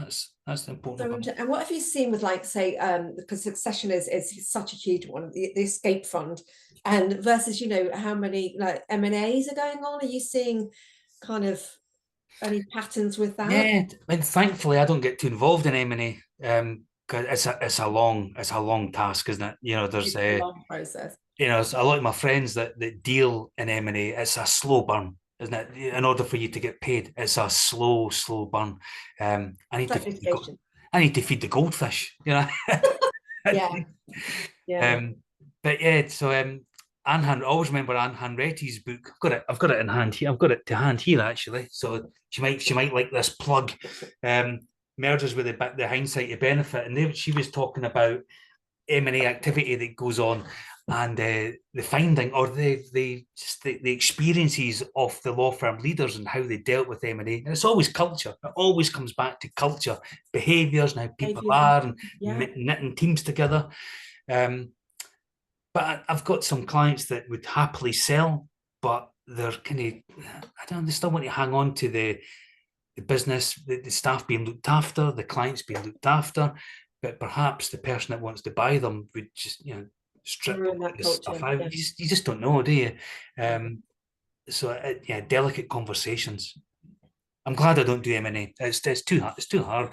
that's the important part. And what have you seen with, like, say, because succession is such a huge one, the escape fund, and versus how many like M&As are going on? Are you seeing kind of any patterns with that? Yeah, and thankfully I don't get too involved in M&A because it's a long task, isn't it? There's a long process. you know, a lot of my friends that deal in M&A, it's a slow burn, isn't it? In order for you to get paid, it's a slow burn. I need to Like feed litigation. I need to feed the goldfish, you know. Yeah, yeah. um, but yeah, so I always remember Anne Hanretty's book. I've got it in hand here. I've got it to hand here actually. So she might like this plug. Mergers with the hindsight to benefit, and she was talking about M&A activity that goes on, and the finding or the experiences of the law firm leaders and how they dealt with M&A. And it's always culture. It always comes back to culture, behaviours, and how people Behaviours, are, and yeah. knitting teams together. But I've got some clients that would happily sell, but they're kind of, I don't know, they still want to hang on to the business, the staff being looked after, the clients being looked after, but perhaps the person that wants to buy them would just, you know, strip Ruin that this stuff culture. out. Yeah. You just don't know, do you? So yeah, delicate conversations. I'm glad I don't do M&A. It's too hard. It's too hard.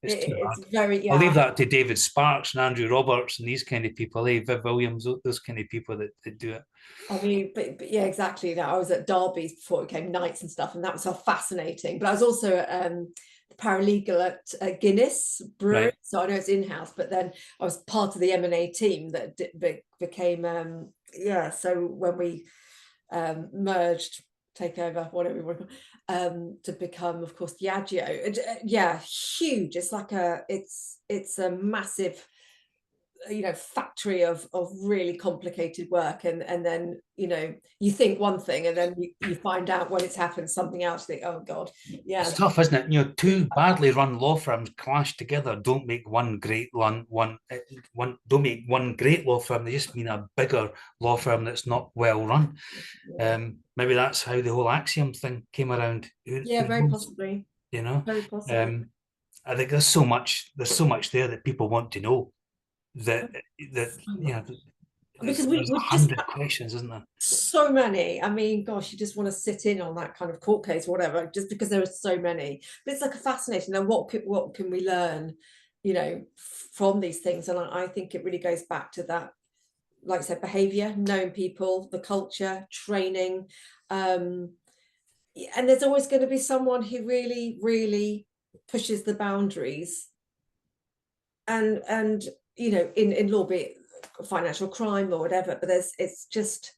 It's too It's hard. very, I'll leave yeah. that to David Sparks and Andrew Roberts and these kind of people, Viv Williams, those kind of people that do it. I mean, but yeah, exactly. Now I was at Derby's before it became Knights and stuff, and that was so fascinating. But I was also the paralegal at Guinness Brewery, Right. so I know it's in-house. But then I was part of the M&A team that became yeah. So when we merged, take over, whatever you want to become, of course, Diageo. Yeah, huge. It's like it's a massive, you know, factory of really complicated work, and then, you know, you think one thing and then you find out when it's happened something else, you think, oh god, yeah. It's tough, isn't it? You know, two badly run law firms clash together don't make one great don't make one great law firm. They just mean a bigger law firm that's not well run. Maybe that's how the whole Axiom thing came around. Yeah, Who very knows? possibly. You know, Very possibly. I think there's so much there that people want to know that So you know much. Because there's we've just 100 questions, isn't there? so many. I mean, gosh, you just want to sit in on that kind of court case, whatever, just because there are so many. But it's like a fascinating. Now, what can we learn, you know, from these things? And I think it really goes back to that, like I said, behavior, knowing people, the culture, training. And there's always going to be someone who really, really pushes the boundaries. And you know, in law, be it financial crime or whatever, but it's just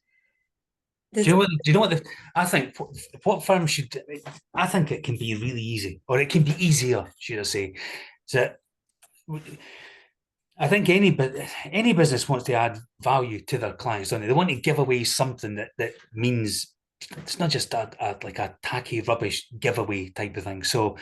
Do there's you know what? Do you know what? I think what firms should. I think it can be really easy, or it can be easier, should I say? That I think any business wants to add value to their clients, don't they? They want to give away something that means it's not just like a tacky rubbish giveaway type of thing. So,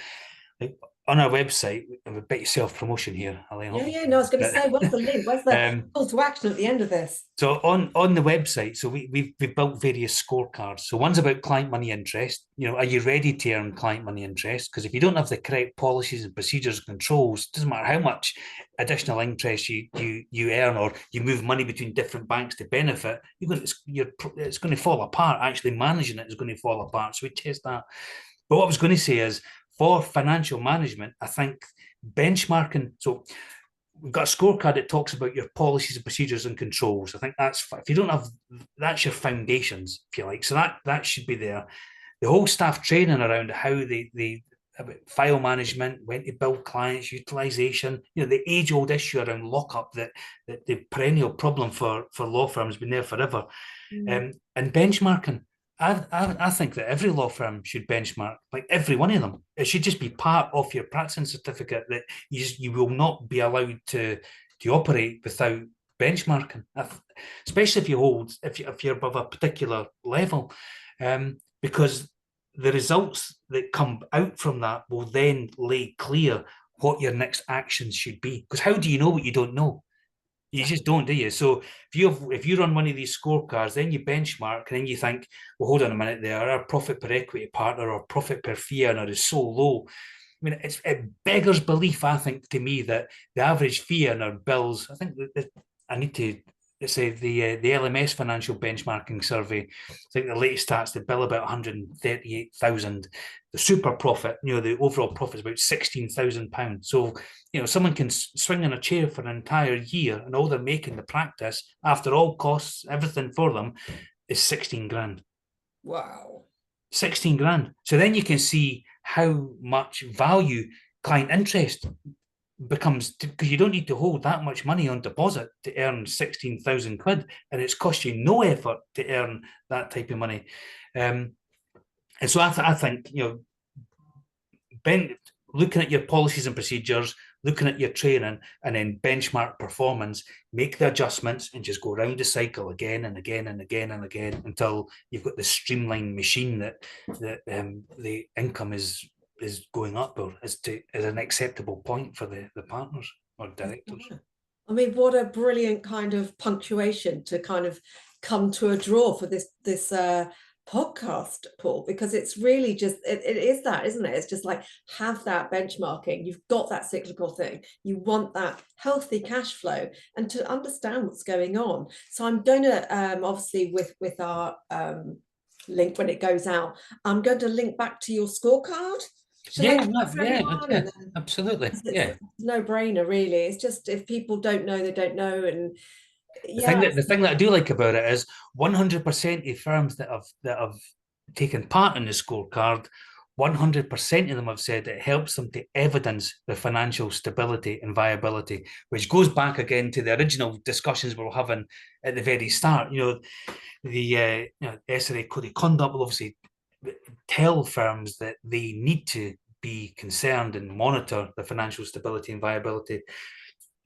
like, on our website, I'm a bit of self promotion here, Elaine. yeah, no, I was going to say, where's the link, where's the call to action at the end of this? So on the website, so we've built various scorecards. So one's about client money interest. You know, are you ready to earn client money interest? Because if you don't have the correct policies and procedures and controls, it doesn't matter how much additional interest you earn or you move money between different banks to benefit, it's going to fall apart. Actually, managing it is going to fall apart. So we test that. But what I was going to say is, for financial management, I think benchmarking. So we've got a scorecard that talks about your policies and procedures and controls. I think if you don't have, that's your foundations, if you like. So that should be there. The whole staff training around how they about file management, when to build clients, utilization, you know, the age-old issue around lockup that the perennial problem for law firms has been there forever. And benchmarking. I think that every law firm should benchmark, like every one of them. It should just be part of your practicing certificate that you will not be allowed to operate without benchmarking, especially if you're above a particular level, because the results that come out from that will then lay clear what your next actions should be. Because how do you know what you don't know? You just don't, do you? So if you run one of these scorecards, then you benchmark, and then you think, well, hold on a minute there, our profit per equity partner or profit per fee earner is so low. I mean, it beggars belief, I think, to me, that the average fee earner bills, I think that I need to let's say the LMS financial benchmarking survey, I think the latest stats, they bill about 138,000. The super profit, the overall profit is about £16,000. So, someone can swing in a chair for an entire year, and all they're making the practice, after all costs, everything for them, is 16 grand. Wow. 16 grand. So then you can see how much value client interest becomes, because you don't need to hold that much money on deposit to earn 16,000 quid, and it's cost you no effort to earn that type of money. And so I think, looking at your policies and procedures, looking at your training, and then benchmark performance, make the adjustments, and just go around the cycle again and again and again and again until you've got this streamlined machine that the income is going up, or is an acceptable point for the partners or directors. I mean, what a brilliant kind of punctuation to kind of come to a draw for this podcast, Paul, because it's really just it is that, isn't it? It's just like, have that benchmarking. You've got that cyclical thing. You want that healthy cash flow and to understand what's going on. So I'm going to obviously with our link when it goes out, I'm going to link back to your scorecard. Absolutely. It's no brainer, really. It's just, if people don't know, they don't know. And the thing that I do like about it is 100% of firms that have taken part in the scorecard, 100% of them have said it helps them to evidence their financial stability and viability, which goes back again to the original discussions we were having at the very start. The SRA Code of Conduct will obviously tell firms that they need to be concerned and monitor the financial stability and viability.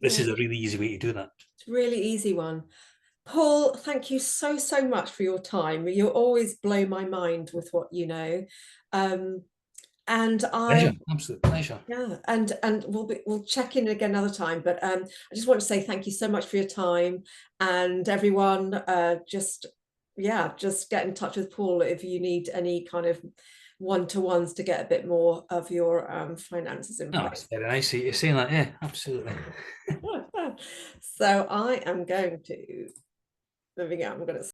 This is a really easy way to do that. It's a really easy one. Paul, thank you so much for your time. You always blow my mind with what you know. And absolute pleasure. Yeah, and we'll check in again another time. But I just want to say thank you so much for your time, and everyone. Just get in touch with Paul if you need any kind of one-to-ones to get a bit more of your finances in place. It's very nice you're saying that. Yeah, absolutely. So I am going to. There we go. I'm going to